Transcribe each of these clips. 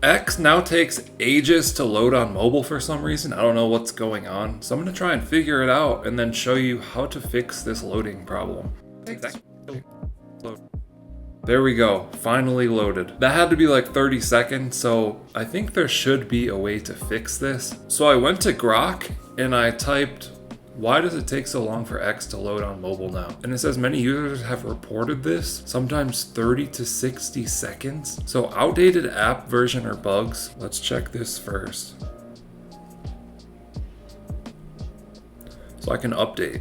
X now takes ages to load on mobile for some reason. I don't know what's going on. So I'm going to try and figure it out and then show you how to fix this loading problem. There we go, finally loaded. That had to be like 30 seconds, so I think there should be a way to fix this. So I went to Grok and I typed, why does it take so long for X to load on mobile now? And it says many users have reported this, sometimes 30 to 60 seconds. So outdated app version or bugs. Let's check this first. So I can update.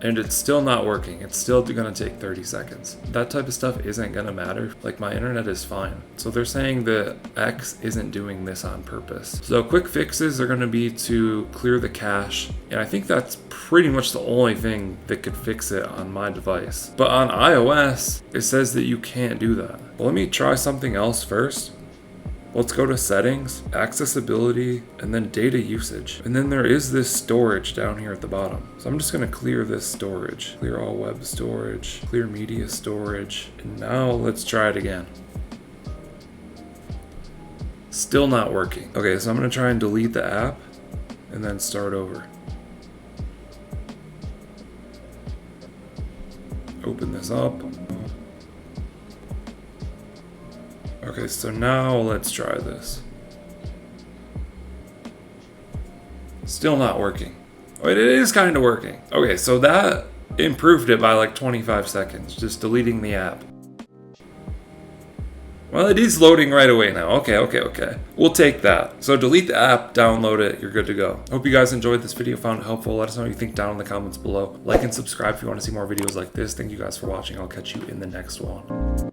And it's still not working. It's still gonna take 30 seconds. That type of stuff isn't gonna matter. Like, my internet is fine. So they're saying that X isn't doing this on purpose. So quick fixes are gonna be to clear the cache. And I think that's pretty much the only thing that could fix it on my device. But on iOS, it says that you can't do that. Well, let me try something else first. Let's go to settings, accessibility, and then data usage. And then there is this storage down here at the bottom. So I'm just gonna clear this storage. Clear all web storage, clear media storage. And now let's try it again. Still not working. Okay, so I'm gonna try and delete the app and then start over. Open this up. Okay, so now let's try this. Still not working. Oh, it is kind of working. Okay, so that improved it by like 25 seconds, just deleting the app. Well, it is loading right away now. Okay. We'll take that. So delete the app, download it, you're good to go. Hope you guys enjoyed this video, found it helpful. Let us know what you think down in the comments below. Like and subscribe if you want to see more videos like this. Thank you guys for watching. I'll catch you in the next one.